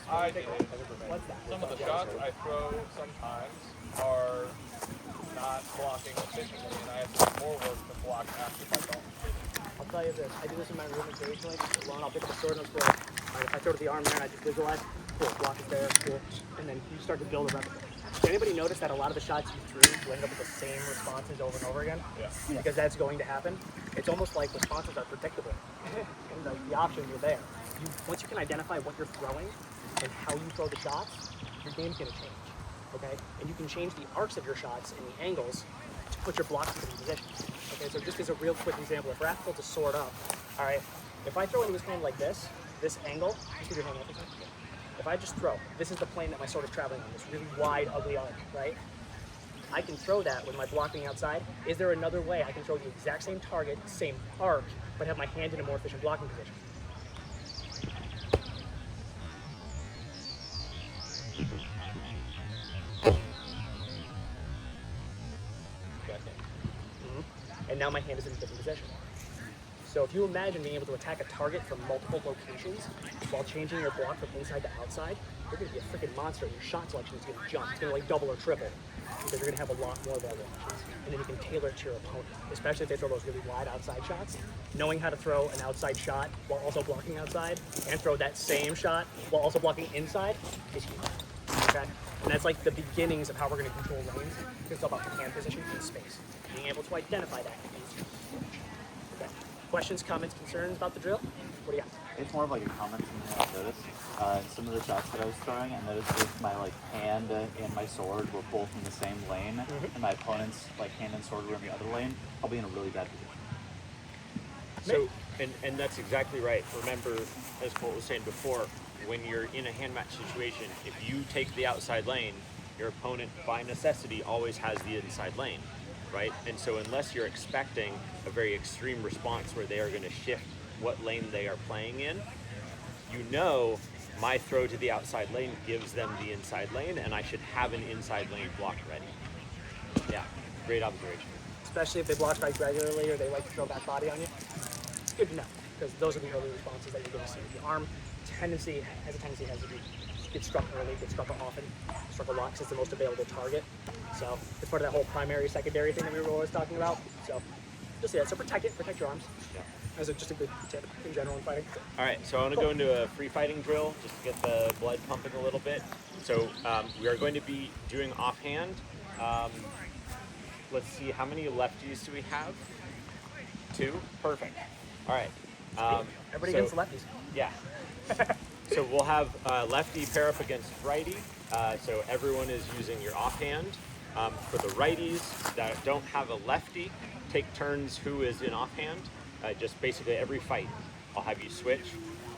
I do. What's that? Some of the shots I throw sometimes are not blocking efficiently, and I have to do more work to block after my ball. I'll tell you this. I do this in my room occasionally. Alone, I'll pick up a sword and I'll throw it. If I throw to the arm there and I just visualize, cool, block is there, cool. And then you start to build a repertoire. Did anybody notice that a lot of the shots you threw, you end up with the same responses over and over again? Yeah. Because that's going to happen. It's almost like responses are predictable. And the options are there. Once you can identify what you're throwing and how you throw the shots, your game's going to change. Okay? And you can change the arcs of your shots and the angles to put your blocks in different positions. Okay, so just as a real quick example, if Raph holds a sword up, all right, if I throw into his hand like this angle, just give your hand up. If I just throw, this is the plane that my sword is traveling on, this really wide, ugly arc, right? I can throw that with my blocking outside. Is there another way I can throw the exact same target, same arc, but have my hand in a more efficient blocking position? And now my hand is in a different position. So if you imagine being able to attack a target from multiple locations while changing your block from inside to outside, you're going to be a freaking monster. Your shot selection is going to jump. It's going to like double or triple because you're going to have a lot more available options. And then you can tailor it to your opponent, especially if they throw those really wide outside shots. Knowing how to throw an outside shot while also blocking outside and throw that same shot while also blocking inside is huge. Okay? And that's like the beginnings of how we're going to control lanes. It's all about the hand position and space. Being able to identify that is huge. Okay. Questions, comments, concerns about the drill? What do you got? It's more of like a comment something I've noticed. Some of the shots that I was throwing, I noticed if my like hand and my sword were both in the same lane, and my opponent's like hand and sword were in the other lane, I'll be in a really bad position. So, and that's exactly right. Remember, as Colt was saying before, when you're in a hand match situation, if you take the outside lane, your opponent by necessity always has the inside lane, right? And so unless you're expecting a very extreme response where they are going to shift what lane they are playing in, you know my throw to the outside lane gives them the inside lane, and I should have an inside lane block ready. Yeah, great observation. Especially if they block strike regularly or they like to throw back body on you. It's good to know, because those are the early responses that you're going to see. The arm has a tendency to get struck early, get struck often, struck a lot because it's the most available target. So it's part of that whole primary, secondary thing that we were always talking about. So just see that. So protect your arms. Yeah. As just a good tip in general in fighting. All right, so I want to go into a free fighting drill just to get the blood pumping a little bit. So we are going to be doing offhand. Let's see, how many lefties do we have? 2? Perfect. All right. Everybody against the lefties. Yeah. So we'll have lefty pair up against righty. So everyone is using your offhand. For the righties that don't have a lefty, take turns who is in offhand. Just basically every fight, I'll have you switch.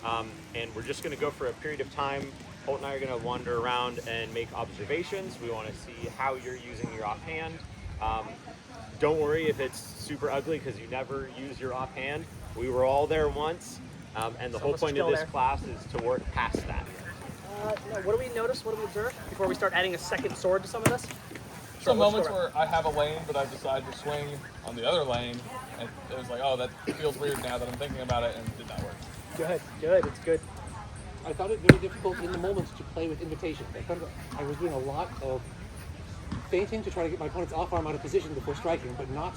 And we're just going to go for a period of time. Colt and I are going to wander around and make observations. We want to see how you're using your offhand. Don't worry if it's super ugly because you never use your offhand. We were all there once. And the whole point of this class is to work past that. No, what do we notice? What do we observe before we start adding a second sword to some of this? Some moments where I have a lane, but I decide to swing on the other lane, and it was like, oh, that feels weird now that I'm thinking about it, and it did not work. Good, it's good. I found it very difficult in the moments to play with invitations. I was doing a lot of feinting to try to get my opponent's off arm out of position before striking, but not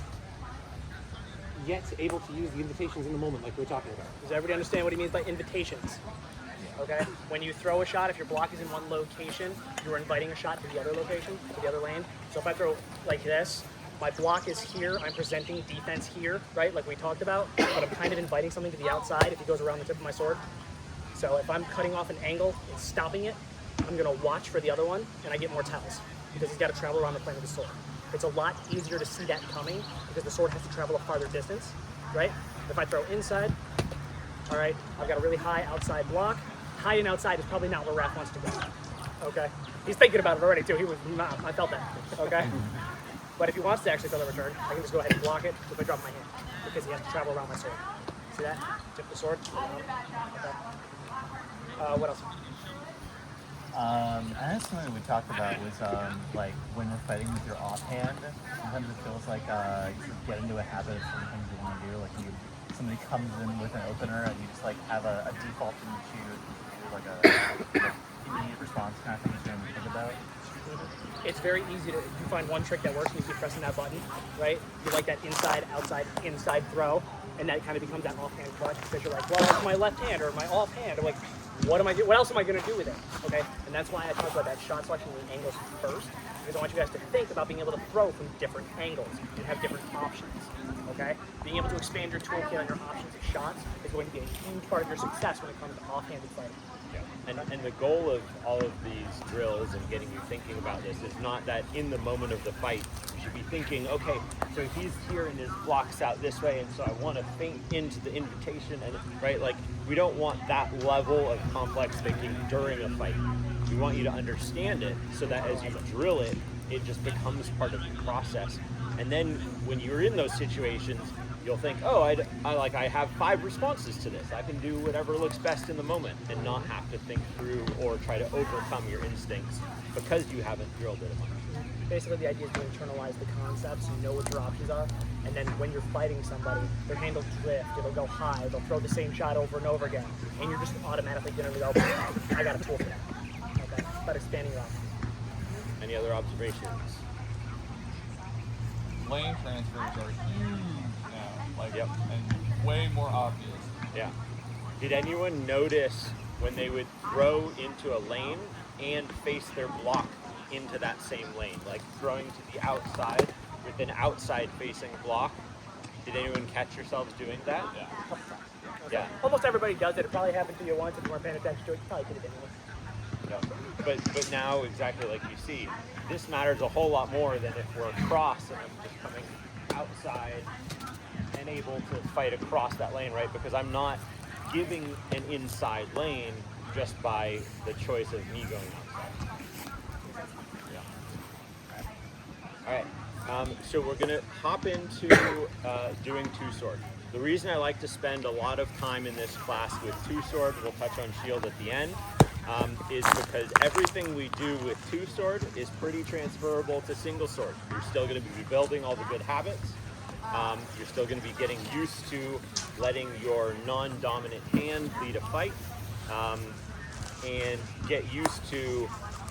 yet able to use the invitations in the moment like we were talking about. Does everybody understand what he means by invitations? Okay? When you throw a shot, if your block is in one location, you're inviting a shot to the other location, to the other lane. So if I throw like this, my block is here, I'm presenting defense here, right, like we talked about, but I'm kind of inviting something to the outside if he goes around the tip of my sword. So if I'm cutting off an angle and stopping it, I'm gonna watch for the other one, and I get more tells, because he's gotta travel around the plane of the sword. It's a lot easier to see that coming, because the sword has to travel a farther distance, right? If I throw inside, all right, I've got a really high outside block. High and outside is probably not where Raph wants to go, okay? He's thinking about it already too, he was not, I felt that, okay? But if he wants to actually throw the return, I can just go ahead and block it if I drop my hand, because he has to travel around my sword. See that? Tip the sword. Okay. What else? I think something we talked about was like when you're fighting with your offhand, sometimes it feels like you sort of get into a habit of certain things you want to do. Like somebody comes in with an opener and you just like have a default thing to do like the response kind of things you're going to think about? It's very easy to, you find one trick that works and you keep pressing that button, right? You like that inside, outside, inside throw, and that kind of becomes that offhand clutch because you're like, well, it's my left hand or my offhand. I'm like, what else am I going to do with it? Okay, and that's why I talk about that shot selection and angles first, because I want you guys to think about being able to throw from different angles and have different options. Okay, being able to expand your toolkit on your options of shots is going to be a huge part of your success when it comes to offhanded fighting. And the goal of all of these drills and getting you thinking about this is not that in the moment of the fight you should be thinking, okay, so he's here and his block's out this way, and so I want to feint into the invitation, and right, like we don't want that level of complex thinking during a fight. We want you to understand it so that as you drill it, it just becomes part of the process. And then when you're in those situations, you'll think, oh, I have 5 responses to this. I can do whatever looks best in the moment and not have to think through or try to overcome your instincts because you haven't drilled it a bunch. Basically, the idea is to internalize the concepts, you know what your options are, and then when you're fighting somebody, their hand will drift, it'll go high, they'll throw the same shot over and over again, and you're just automatically going to go, I got a tool for that. Okay, about expanding your options. Any other observations? Lane transfers are huge now, like, Yep. and way more obvious. Yeah. Did anyone notice when they would throw into a lane and face their block into that same lane, like throwing to the outside with an outside facing block? Did anyone catch yourselves doing that? Yeah. Yeah. Almost everybody does it. It probably happened to you once. If you weren't paying attention to it, you probably did it anyway. Yeah. But now, exactly like you see, this matters a whole lot more than if we're across and I'm just coming outside and able to fight across that lane, right? Because I'm not giving an inside lane just by the choice of me going outside. Yeah. All right. So we're gonna hop into doing two sword. The reason I like to spend a lot of time in this class with two sword, we'll touch on shield at the end, is because everything we do with two sword is pretty transferable to single sword. You're still going to be building all the good habits. You're still going to be getting used to letting your non-dominant hand lead a fight, and get used to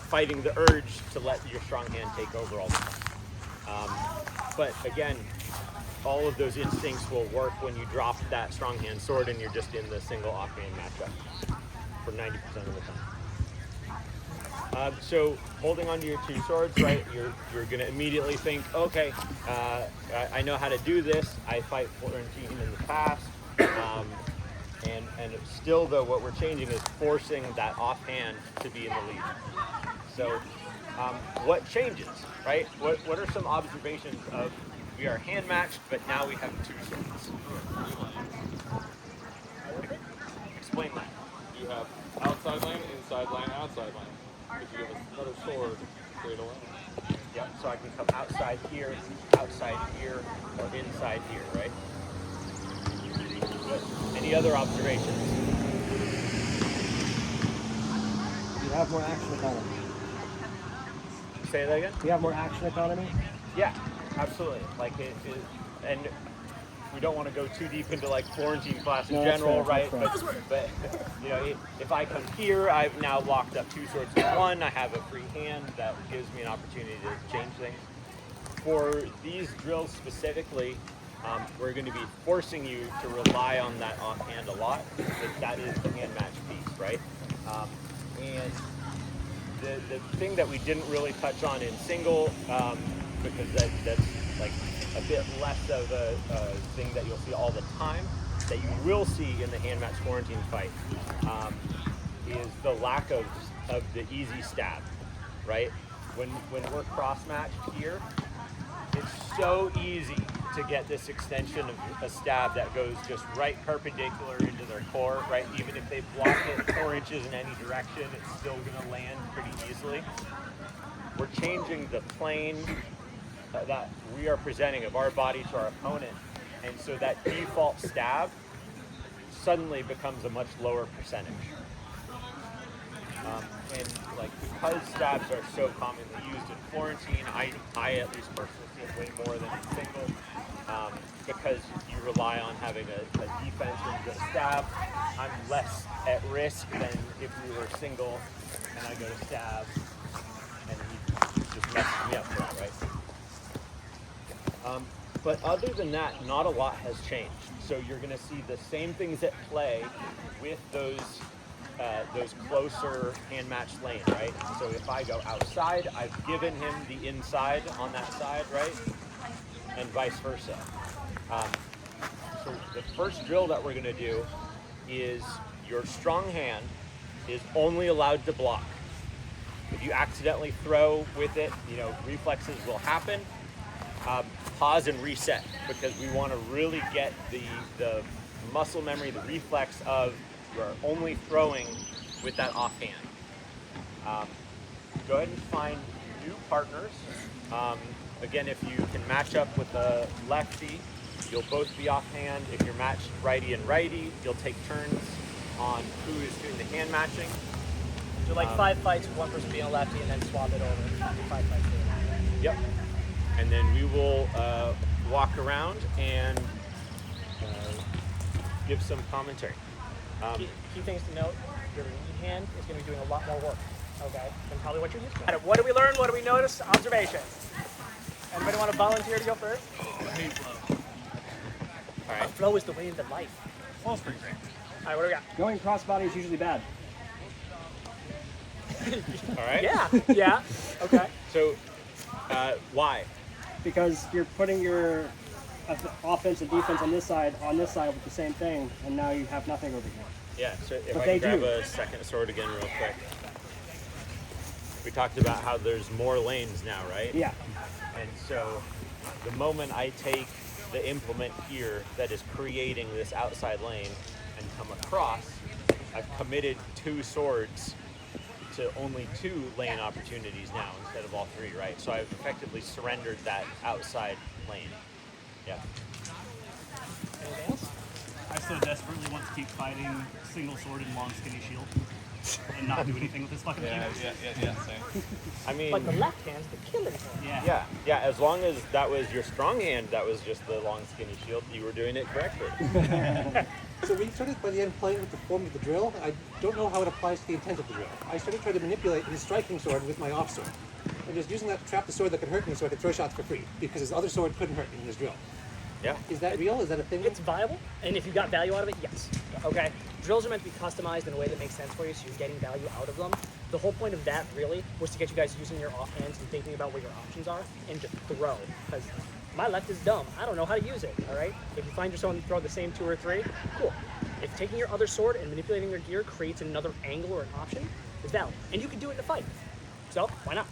fighting the urge to let your strong hand take over all the time. But again, all of those instincts will work when you drop that strong hand sword and you're just in the single offhand matchup for 90% of the time. So holding onto your two swords, right, you're going to immediately think, okay, I know how to do this. I fight Florentine in the past. And still, though, what we're changing is forcing that offhand to be in the lead. So what changes, right? What are some observations of we are hand matched, but now we have two swords? Explain that. You have outside lane, inside lane, outside lane. If you have another sword, create a lane. Yep, so I can come outside here, or inside here, right? Good. Any other observations? You have more action economy. Say that again? You have more action economy. Yeah, absolutely. Like and we don't want to go too deep into like Florentine class in No, that's general, fair, right? that's fair. But you know, if I come here, I've now locked up two swords in one. I have a free hand that gives me an opportunity to change things. For these drills specifically, we're going to be forcing you to rely on that offhand a lot. That is the hand match piece, right? And the thing that we didn't really touch on in single, because that's like a bit less of a thing that you'll see all the time, that you will see in the hand match Florentine fight, is the lack of the easy stab, right? When we're cross matched here, it's so easy to get this extension of a stab that goes just right perpendicular into their core, right? Even if they block it 4 inches in any direction, it's still gonna land pretty easily. We're changing the plane that we are presenting of our body to our opponent, and so that default stab suddenly becomes a much lower percentage. And like because stabs are so commonly used in Florentine, I at least personally see it way more than in single, because you rely on having a defense when you go to stab. I'm less at risk than if we were single and I go to stab, and he just messes me up for that, right? But other than that, not a lot has changed. So you're going to see the same things at play with those closer hand-matched lanes, right? So if I go outside, I've given him the inside on that side, right? And vice versa. So the first drill that we're going to do is your strong hand is only allowed to block. If you accidentally throw with it, reflexes will happen. Pause and reset, because we want to really get the muscle memory, the reflex of you're only throwing with that offhand. Go ahead and find new partners. Again, if you can match up with a lefty, you'll both be offhand. If you're matched righty and righty, you'll take turns on who is doing the hand matching. So like 5 fights with one person being a lefty and then swap it over. 5 fights. Yep. And then we will walk around and give some commentary. Key things to note, your lead hand is going to be doing a lot more work, okay, than probably what you're used to. What do we learn? What do we notice? Observations. Anybody want to volunteer to go first? I hate flow. All right. Flow is the way of life. Flow's pretty great. All right, what do we got? Going crossbody is usually bad. All right. Yeah, okay. So, why? Because you're putting your offense and defense on this side with the same thing, and now you have nothing over here. Yeah. So if But I they can grab do. a second sword again, real quick. We talked about how there's more lanes now, right? Yeah. And so, the moment I take the implement here that is creating this outside lane and come across, I've committed 2 swords to only 2 lane opportunities now instead of all 3, right? So I've effectively surrendered that outside lane. Yeah. Anything else? I so desperately want to keep fighting single sword and long skinny shield and not do anything with this fucking Yeah, keyboard. same. I mean, But the left hand's the killing hand. yeah, as long as that was your strong hand, that was just the long skinny shield, you were doing it correctly. So we started by the end playing with the form of the drill. I don't know how it applies to the intent of the drill. I started trying to manipulate his striking sword with my off sword. And just using that to trap the sword that could hurt me so I could throw shots for free, because his other sword couldn't hurt me in his drill. Yeah. Is that real? Is that a thing? It's viable, and if you got value out of it, yes. Okay? Drills are meant to be customized in a way that makes sense for you, so you're getting value out of them. The whole point of that, really, was to get you guys using your offhands and thinking about what your options are, and just throw. Because my left is dumb. I don't know how to use it, all right? If you find yourself throwing the same 2 or 3, cool. If taking your other sword and manipulating your gear creates another angle or an option, it's valid. And you can do it in a fight. So, why not?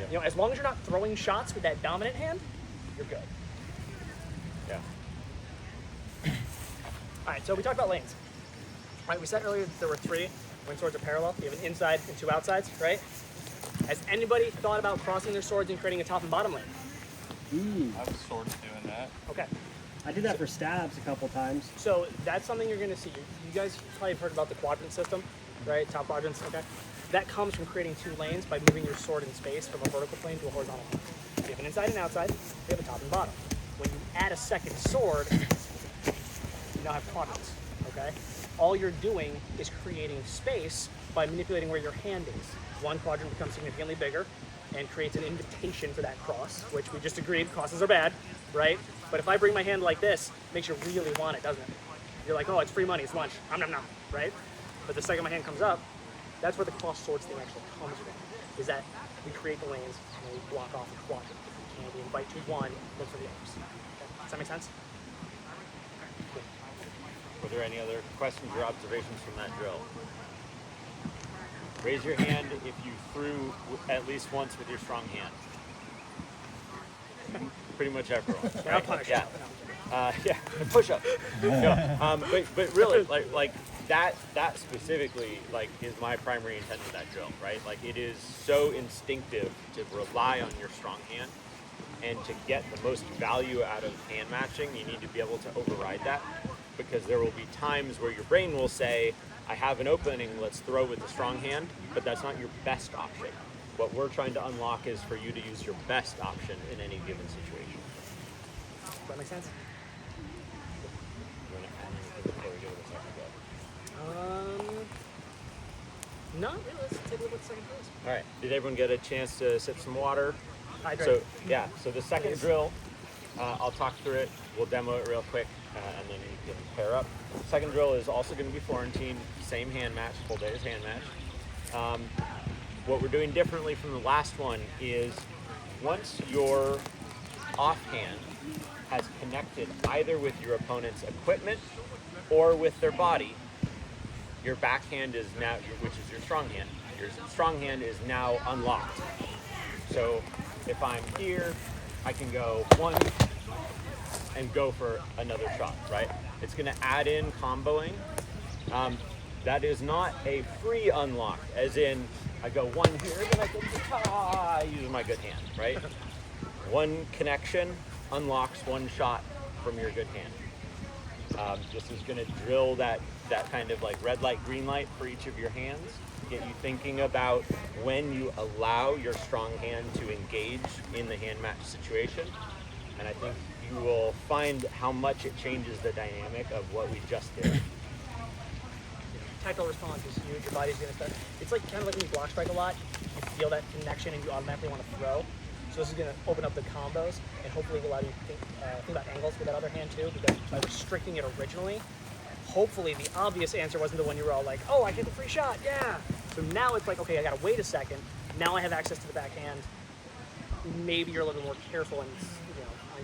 Yep. As long as you're not throwing shots with that dominant hand, you're good. Yeah. All right, so we talked about lanes. All right, we said earlier that there were 3 when swords are parallel. You have an inside and 2 outsides, right? Has anybody thought about crossing their swords and creating a top and bottom lane? I was sort of doing that. Okay, I did that for stabs a couple times. so that's something you're gonna see. You guys probably have heard about the quadrant system, right? Top quadrants, okay? That comes from creating 2 lanes by moving your sword in space from a vertical plane to a horizontal plane. So you have an inside and outside, you have a top and bottom. When you add a second sword, you now have quadrants, okay? All you're doing is creating space by manipulating where your hand is. One quadrant becomes significantly bigger and creates an invitation for that cross, which we just agreed crosses are bad, right? But if I bring my hand like this, it makes you really want it, doesn't it? You're like, oh, it's free money, it's lunch, nom, right? But the second my hand comes up, that's where the cross swords thing actually comes from, is that we create the lanes and we block off a quadrant. If we can, we invite to one, look for the others. Okay. Does that make sense? Were there any other questions or observations from that drill? Raise your hand if you threw at least once with your strong hand. Pretty much everyone. I'll punish you. Yeah, push up. No, but really, like that specifically, like, is my primary intent of that drill, right? Like, it is so instinctive to rely on your strong hand, and to get the most value out of hand matching, you need to be able to override that, because there will be times where your brain will say, I have an opening, let's throw with the strong hand, but that's not your best option. What we're trying to unlock is for you to use your best option in any given situation. Does that make sense? You want to add anything before we go to the second go? No, yeah, let's take a look at the second place. All right. Did everyone get a chance to sip some water? Hydrate. So yeah. So the second drill, I'll talk through it. We'll demo it real quick, and then you can pair up. Second drill is also going to be Florentine, same hand match, full day's hand match. What we're doing differently from the last one is once your offhand has connected either with your opponent's equipment or with their body, your backhand is now, which is your strong hand. Your strong hand is now unlocked. So if I'm here, I can go one and go for another shot, right? It's gonna add in comboing. That is not a free unlock, as in I go one here, then I can use my good hand, right? One connection unlocks one shot from your good hand. This is gonna drill that kind of like red light, green light for each of your hands, get you thinking about when you allow your strong hand to engage in the hand match situation. And I think you will find how much it changes the dynamic of what we just did. Tactile response is huge. Your body's gonna start. It's like kind of like when you block strike a lot, you feel that connection and you automatically want to throw. So this is gonna open up the combos and hopefully allow you to think about angles with that other hand too. Because by restricting it originally, hopefully the obvious answer wasn't the one you were all like, oh, I get the free shot, yeah. So now it's like, okay, I gotta wait a second. Now I have access to the backhand. Maybe you're a little bit more careful on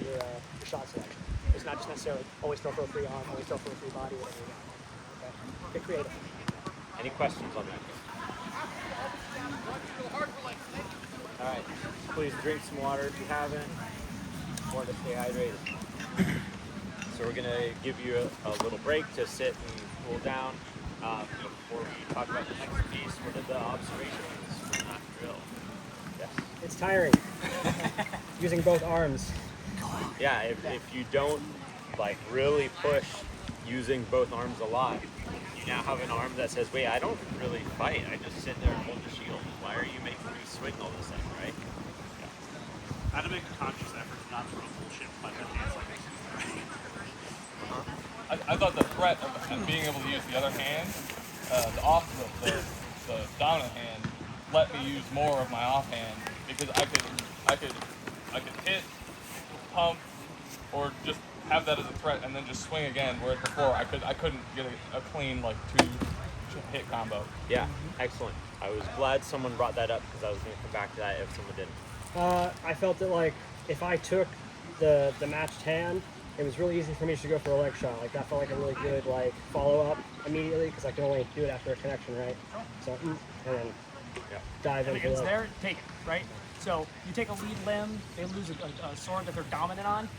your shot selection. It's not just necessarily always throw for a free arm, always throw for a free body, whatever you got. Okay. Get creative. Any questions on that? All right, please drink some water if you haven't, or to stay hydrated. So we're gonna give you a little break to sit and cool down. Before we talk about the next piece, what are the observations from that drill? Yes. It's tiring. Using both arms. Yeah, if you don't like really push using both arms a lot, you now have an arm that says, wait, I don't really fight. I just sit there and hold the shield. Why are you making me swing all of a sudden, right? I had to make a conscious effort to not throw bullshit by my hands like this. I thought the threat of being able to use the other hand, the dominant hand, let me use more of my offhand because I could hit, pump, or just have that as a threat and then just swing again. Whereas before I couldn't get a clean like two hit combo. Yeah, excellent. I was glad someone brought that up because I was going to come back to that if someone didn't. I felt that like if I took the matched hand, it was really easy for me to go for a leg shot. Like that felt like a really good like follow up immediately because I can only do it after a connection, right? So and then dive If into it's it. there, take it, right? So you take a lead limb, they lose a sword that they're dominant on,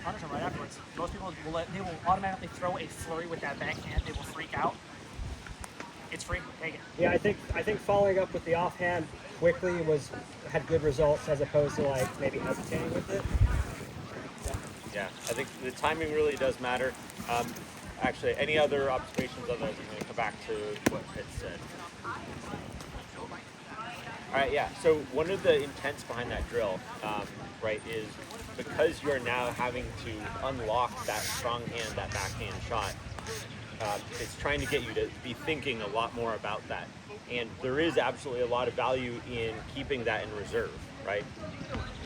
punish them right afterwards. Most people they will automatically throw a flurry with that backhand. They will freak out. It's free. Take it. Yeah, I think following up with the offhand quickly had good results as opposed to like maybe hesitating with it. Yeah, I think the timing really does matter. Actually, any other observations? Otherwise, I'm going to come back to what Ed said. All right, yeah. So one of the intents behind that drill, right, is because you're now having to unlock that strong hand, that backhand shot. It's trying to get you to be thinking a lot more about that, and there is absolutely a lot of value in keeping that in reserve, right?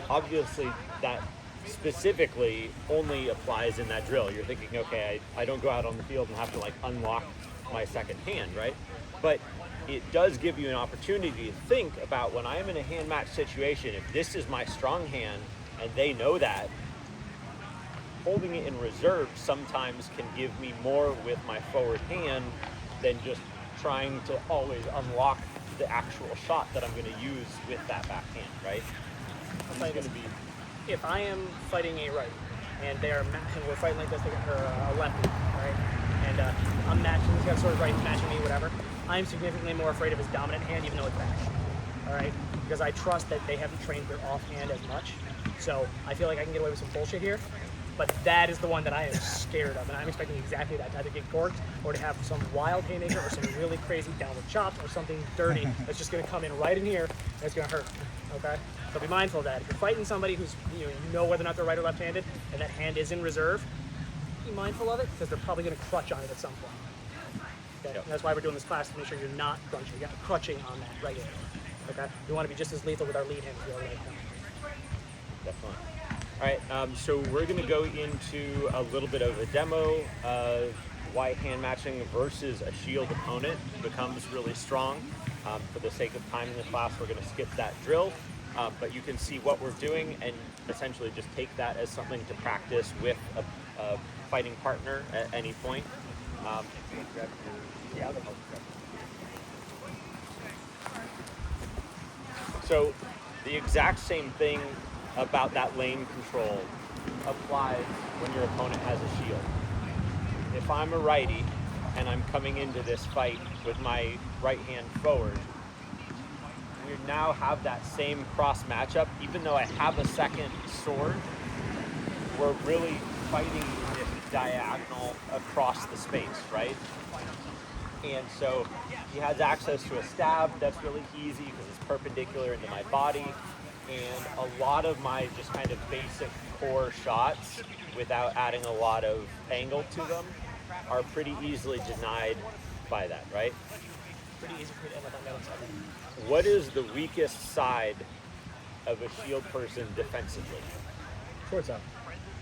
Obviously, that specifically only applies in that drill. You're thinking, okay, I don't go out on the field and have to like unlock my second hand, right? But it does give you an opportunity to think about when I'm in a hand match situation, if this is my strong hand and they know that, holding it in reserve sometimes can give me more with my forward hand than just trying to always unlock the actual shot that I'm going to use with that backhand, right? I'll tell you this. If I am fighting a right and we're fighting like this, or a lefty, right? And I'm matching, he's got sort of right matching me, whatever. I'm significantly more afraid of his dominant hand, even though it's back. All right, because I trust that they haven't trained their offhand as much. So I feel like I can get away with some bullshit here. But that is the one that I am scared of, and I'm expecting exactly that, to either get corked or to have some wild haymaker or some really crazy downward chops or something dirty that's just going to come in right in here and it's going to hurt. Okay, so be mindful of that. If you're fighting somebody who's you know whether or not they're right or left-handed, and that hand is in reserve, be mindful of it because they're probably going to clutch on it at some point. Okay? Yep. And that's why we're doing this class, to make sure you're not crutching on that regularly. Okay? We want to be just as lethal with our lead hand as we are right now. Definitely. All right, so we're going to go into a little bit of a demo of why hand matching versus a shield opponent becomes really strong. For the sake of time in the class, we're going to skip that drill, but you can see what we're doing and essentially just take that as something to practice with a fighting partner at any point. So the exact same thing about that lane control applies when your opponent has a shield. If I'm a righty and I'm coming into this fight with my right hand forward, we now have that same cross matchup. Even though I have a second sword, we're really fighting this diagonal across the space, right? And so he has access to a stab that's really easy because it's perpendicular into my body. And a lot of my just kind of basic core shots, without adding a lot of angle to them, are pretty easily denied by that, right? Pretty easy for me to end up on the other side. What is the weakest side of a shield person defensively? Short side.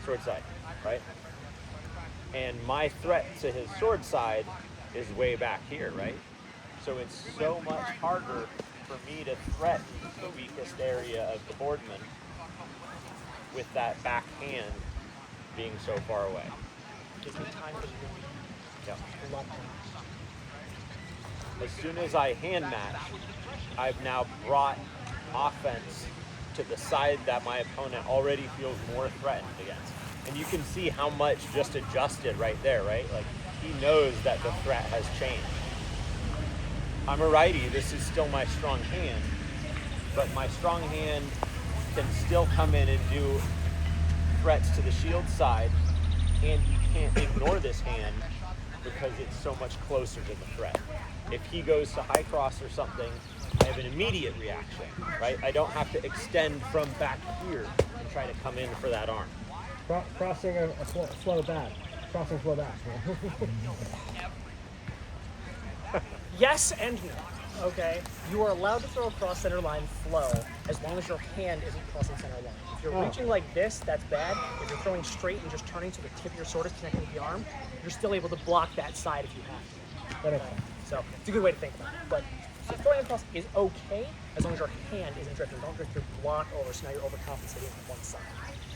Sword side, right? And my threat to his sword side is way back here, right? So it's so much harder for me to threaten the weakest area of the boardman with that back hand being so far away. Gives me time to Yeah. a lot of time. As soon as I hand match, I've now brought offense to the side that my opponent already feels more threatened against. And you can see how much just adjusted right there, right? Like, he knows that the threat has changed. I'm a righty, this is still my strong hand, but my strong hand can still come in and do threats to the shield side, and he can't ignore this hand because it's so much closer to the threat. If he goes to high cross or something, I have an immediate reaction, right? I don't have to extend from back here and try to come in for that arm. Crossing a flow back. Crossing flow back. Yes and no. Okay, you are allowed to throw a cross center line flow as long as your hand isn't crossing center line. If you're reaching like this, that's bad. If you're throwing straight and just turning so the tip of your sword is connected with the arm, you're still able to block that side if you have to. So it's a good way to think about it. But so throwing across is okay as long as your hand isn't drifting. Don't drift your block over, so now you're overcompensating on one side.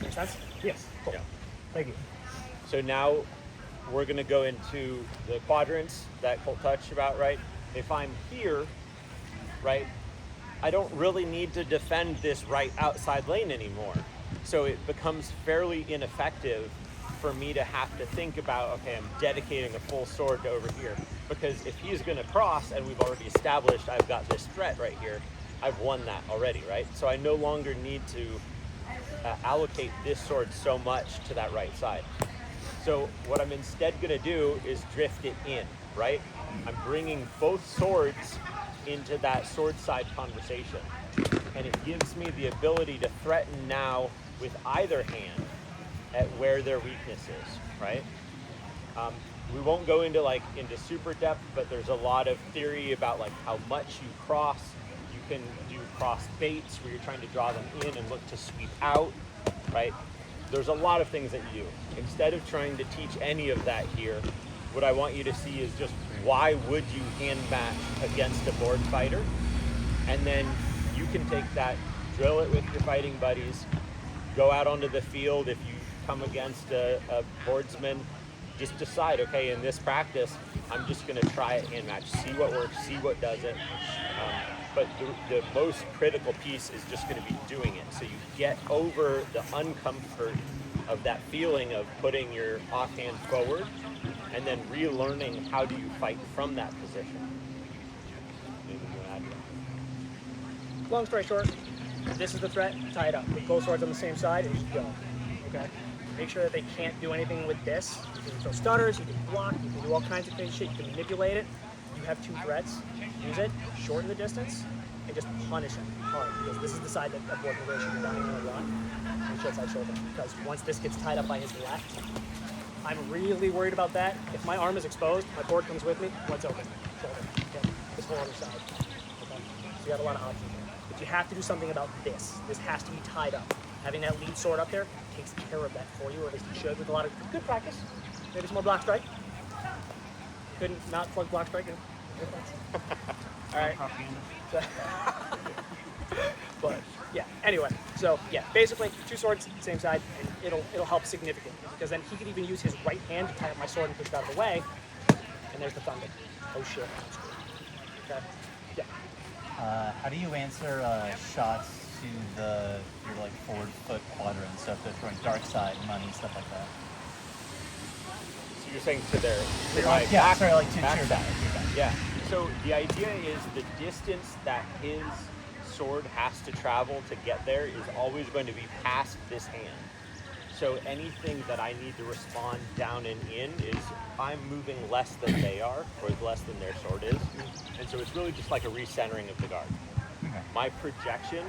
Make sense? Yes. Cool. Yeah. Thank you. So now we're going to go into the quadrants that Colt touched about, right? If I'm here, right, I don't really need to defend this right outside lane anymore. So it becomes fairly ineffective for me to have to think about, okay, I'm dedicating a full sword to over here. Because if he's going to cross, and we've already established I've got this threat right here, I've won that already, right? So I no longer need to allocate this sword so much to that right side. So what I'm instead going to do is drift it in, right? I'm bringing both swords into that sword side conversation. And it gives me the ability to threaten now with either hand at where their weakness is, right? We won't go into super depth, but there's a lot of theory about like how much you cross. You can do cross baits where you're trying to draw them in and look to sweep out, right? There's a lot of things that you do. Instead of trying to teach any of that here, what I want you to see is just why would you hand match against a board fighter? And then you can take that, drill it with your fighting buddies, go out onto the field. If you come against a boardsman, just decide, okay, in this practice, I'm just going to try it hand match, see what works, see what doesn't. But the most critical piece is just going to be doing it. So you get over the uncomfort of that feeling of putting your offhand forward and then relearning how do you fight from that position. Anything you want to add to that? Long story short, this is the threat, tie it up. With both swords on the same side, and just go. Okay? Make sure that they can't do anything with this. You can throw stutters, you can block, you can do all kinds of crazy shit, you can manipulate it. You have two threats, use it, shorten the distance, and just punish them hard. Because this is the side that a board should be dying on a run, and shield side shoulder. Because once this gets tied up by his left, I'm really worried about that. If my arm is exposed, my board comes with me, what's open? Shoulder. Okay. This whole other side. Okay. So you got a lot of options there. But you have to do something about this. This has to be tied up. Having that lead sword up there takes care of that for you, or at least it should, with a lot of good practice. Maybe some more block strike. Couldn't not plug block strike in. All right. So, but yeah, anyway, so yeah, basically 2 swords, same side, and it'll help significantly, because then he could even use his right hand to tie up my sword and push it out of the way, and there's the thunder. Oh shit, I'm screwed. Okay, yeah. How do you answer shots to your like forward foot quadrant? So if they're throwing dark side, money, stuff like that. So you're saying to their Like, yeah, sorry, like to your back. Yeah. So the idea is the distance that his sword has to travel to get there is always going to be past this hand. So anything that I need to respond down and in is I'm moving less than they are, or less than their sword is. And so it's really just like a recentering of the guard. Okay. My projection,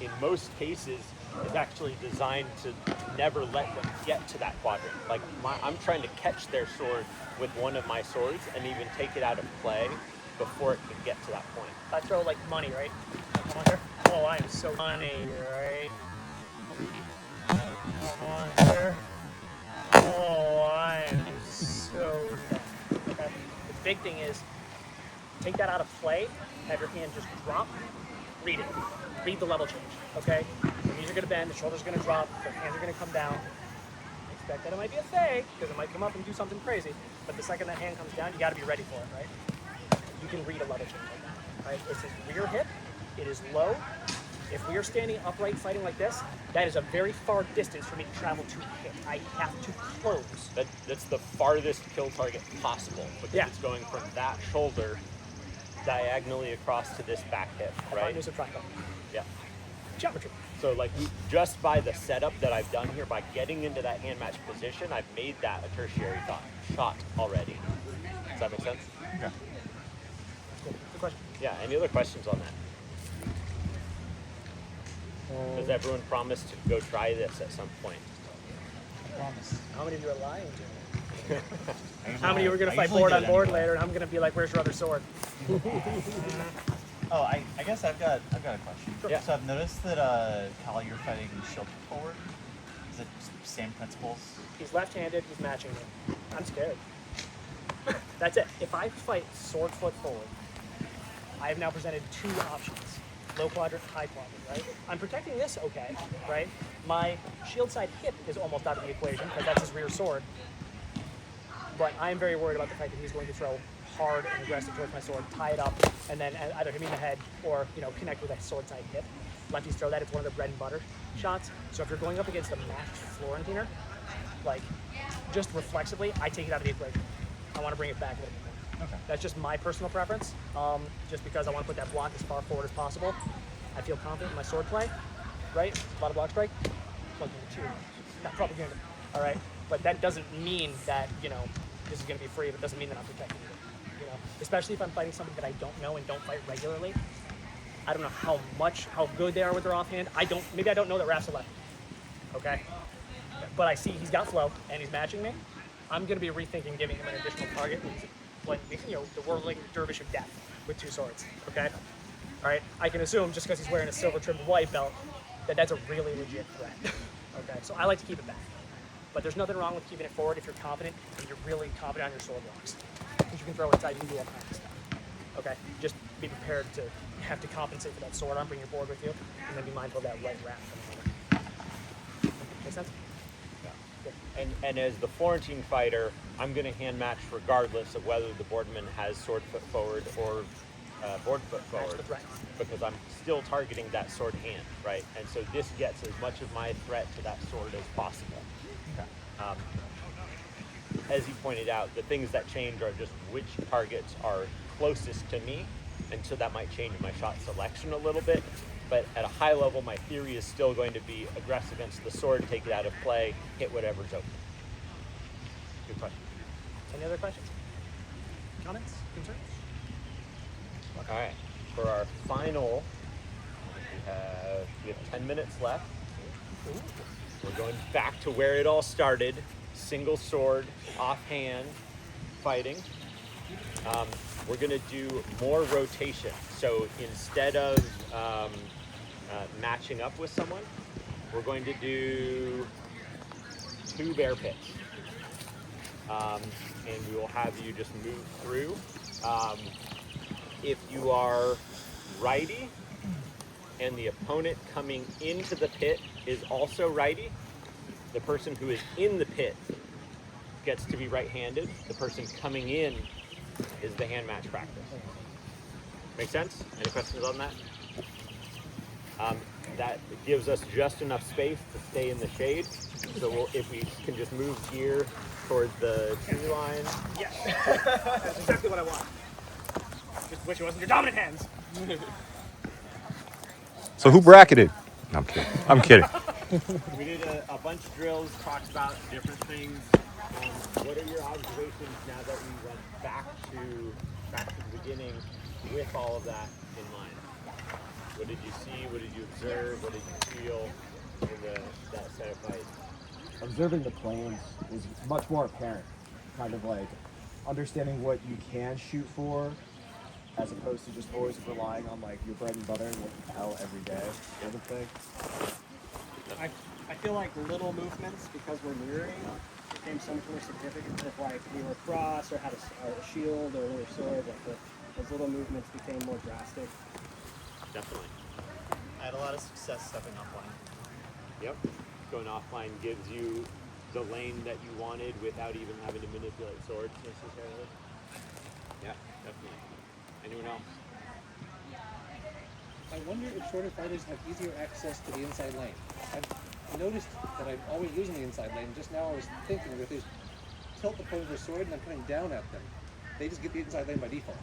in most cases, is actually designed to never let them get to that quadrant. Like I'm trying to catch their sword with one of my swords and even take it out of play before it can get to that point. I throw like money, right? Come on here. Oh, I am so money, right? Come on here. Oh, I am so bad. Okay. The big thing is take that out of play, have your hand just drop, read it. Read the level change. Okay? The knees are gonna bend, the shoulders are gonna drop, the hands are gonna come down. Expect that it might be a fake, because it might come up and do something crazy. But the second that hand comes down, you gotta be ready for it, right? You can read a level change like that. Right? It's his rear hip, it is low. If we are standing upright fighting like this, that is a very far distance for me to travel to hit. I have to close. That's the farthest kill target possible, because Yeah. it's going from that shoulder diagonally across to this back hip, right? There's a triangle. Yeah. Geometry. So like just by the setup that I've done here, by getting into that hand match position, I've made that a tertiary shot already. Does that make sense? Okay. Cool. Good question. Yeah, any other questions on that? Does everyone promise to go try this at some point? I promise. How many of you are lying to me? How many of you are going to fight board on board later, and I'm going to be like, where's your other sword? Oh, I guess I've got a question. Sure. Yeah. So I've noticed that Kyle, you're fighting shield forward. Is it same principles? He's left-handed, he's matching me. I'm scared. That's it. If I fight sword foot forward, I have now presented 2 options. Low quadrant, high quadrant, right? I'm protecting this okay, right? My shield side hip is almost out of the equation because that's his rear sword. But I'm very worried about the fact that he's going to throw hard and aggressive towards my sword, tie it up, and then either hit me in the head or, connect with that sword side hip. Lefties throw that. It's one of the bread and butter shots. So if you're going up against a matched Florentiner, like, just reflexively, I take it out of the equation. I want to bring it back a little bit more. Okay. That's just my personal preference, just because I want to put that block as far forward as possible. I feel confident in my sword play, right? A lot of block strike. Plug in 2. Not propaganda. All right? But that doesn't mean that, this is going to be free, but it doesn't mean that I'm protecting it. Especially if I'm fighting somebody that I don't know and don't fight regularly. I don't know how good they are with their offhand. Maybe I don't know that Raf's a lefty. Okay? But I see he's got flow and he's matching me. I'm going to be rethinking giving him an additional target when, the whirling dervish of death with 2 swords. Okay? All right? I can assume just because he's wearing a silver trimmed white belt that that's a really legit threat. Okay? So I like to keep it back. But there's nothing wrong with keeping it forward if you're confident and you're really confident on your sword blocks. Because you can throw inside, you can do all kinds of stuff. Okay? Just be prepared to have to compensate for that sword arm, bring your board with you, and then be mindful of that right wrap coming over. Make sense? Yeah. Good. And as the Florentine fighter, I'm going to hand match regardless of whether the boardman has sword foot forward or board foot Match forward, the threat. because I'm still targeting that sword hand, right? And so this gets as much of my threat to that sword as possible. Okay. As he pointed out, the things that change are just which targets are closest to me, and so that might change my shot selection a little bit. But at a high level, my theory is still going to be aggress against the sword, take it out of play, hit whatever's open. Good question. Any other questions? Comments? Concerns? All right, for our final, we have 10 minutes left. We're going back to where it all started. single sword, offhand fighting. We're going to do more rotation. So instead of matching up with someone, we're going to do 2 bear pits. And we will have you just move through. If you are righty and the opponent coming into the pit is also righty, the person who is in the pit gets to be right-handed. The person coming in is the hand match practice. Make sense? Any questions on that? That gives us just enough space to stay in the shade. So if we can just move gear towards the tree line. Yes. That's exactly what I want. Just wish it wasn't your dominant hands. So who bracketed? No, I'm kidding. I'm kidding. We did a bunch of drills, talked about different things. What are your observations now that we went back to the beginning with all of that in mind? What did you see? What did you observe? What did you feel in that set of fights? Observing the planes was much more apparent. Kind of like understanding what you can shoot for, as opposed to just always relying on like your bread and butter and what you tell every day sort of thing. I feel like little movements, because we're mirroring, became so much more significant. If like we were cross or had a shield or another sword, like those little movements became more drastic. Definitely. I had a lot of success stepping offline. Yep. Going offline gives you the lane that you wanted without even having to manipulate swords necessarily. Yeah, definitely. Anyone else? I wonder if shorter fighters have easier access to the inside lane. I've noticed that I'm always losing the inside lane. Just now I was thinking that if they tilt the point of their sword and I'm coming down at them, they just get the inside lane by default.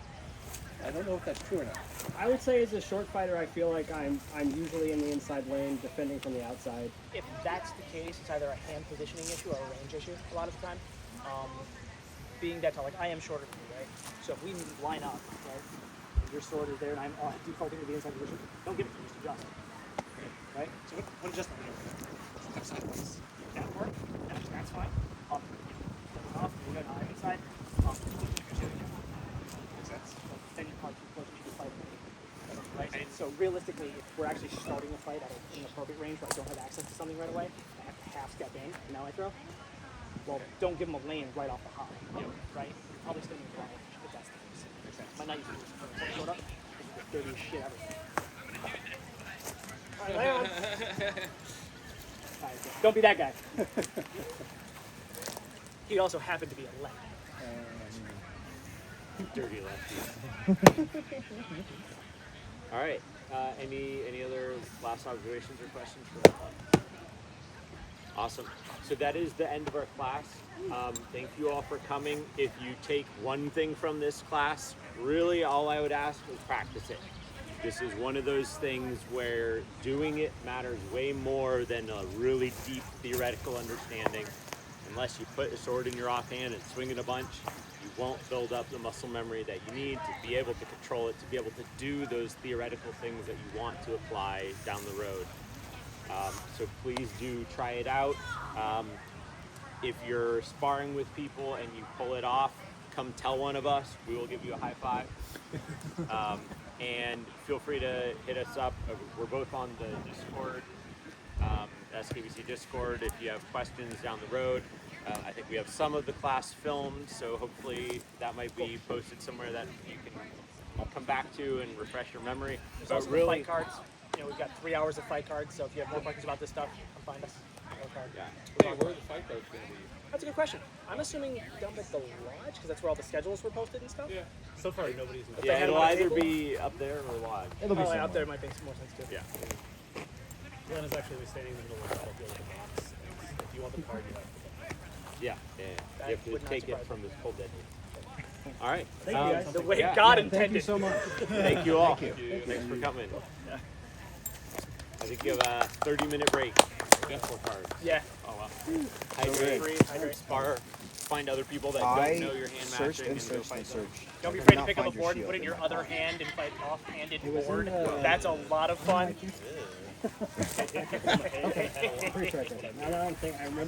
I don't know if that's true or not. I would say as a short fighter, I feel like I'm usually in the inside lane, defending from the outside. If that's the case, it's either a hand positioning issue or a range issue a lot of the time. Being that tall, like I am shorter than you, right? So if we line up, right, and your sword is there and I'm defaulting to the inside position, don't give it to me, just adjust. Right? So what adjustment do you do? Step sideways. That work? That's fine. Up. Step off. We're going on the inside. Up. Makes sense. Then you probably too close to the fight. Right? And so realistically, if we're actually starting a fight at an appropriate range where I don't have access to something right away, I have to half step in, and now I throw. Well, don't give them a lane right off the hop, right? You're probably still in the wrong if that's the case. Makes sense. Might not use it for up. It's the dirtiest shit ever. All right, lay on. Don't be that guy. He also happened to be a lefty. Dirty lefty. All right. Any other last observations or questions for that? Awesome. So that is the end of our class. Thank you all for coming. If you take one thing from this class, really all I would ask is practice it. This is one of those things where doing it matters way more than a really deep theoretical understanding. Unless you put a sword in your offhand and swing it a bunch, you won't build up the muscle memory that you need to be able to control it, to be able to do those theoretical things that you want to apply down the road. So please do try it out. If you're sparring with people and you pull it off, come tell one of us. We will give you a high five. And feel free to hit us up. We're both on the Discord, SKBC Discord, if you have questions down the road. I think we have some of the class filmed, so hopefully that might be posted somewhere that you can come back to and refresh your memory. There's also the fight cards. You know, we've got 3 hours of fight cards, so if you have more questions about this stuff, come find us. Yeah. Where are the fight cards going to be? That's a good question. I'm assuming down at the lodge, because that's where all the schedules were posted and stuff. Yeah. So far, nobody's. If they Yeah, had it'll them on a either table? be up there or lodge. It'll be Out there somewhere. might make more sense too. Yeah. One is actually standing in the middle of the battlefield with a box. If you want the card, you have to buy it. Yeah. That You have would to not take it surprise from this cold dead. All right. Thank you, guys. The way Yeah. God Thank intended. you so much. Thank you all. Thank you. Thanks for coming. I think you have a 30-minute break. Yeah. For cards. Yeah. Oh, wow. Hydrate, Hydrate. spar, find other people that I don't know your hand searced matching and and go searched fight and them. searched. Don't be I afraid could to not pick up a find your board and shield. put it in your other hand and fight off-handed It was in board. the- That's a lot of fun. I'm pretty sure I said that. Now that I'm thinking, I remember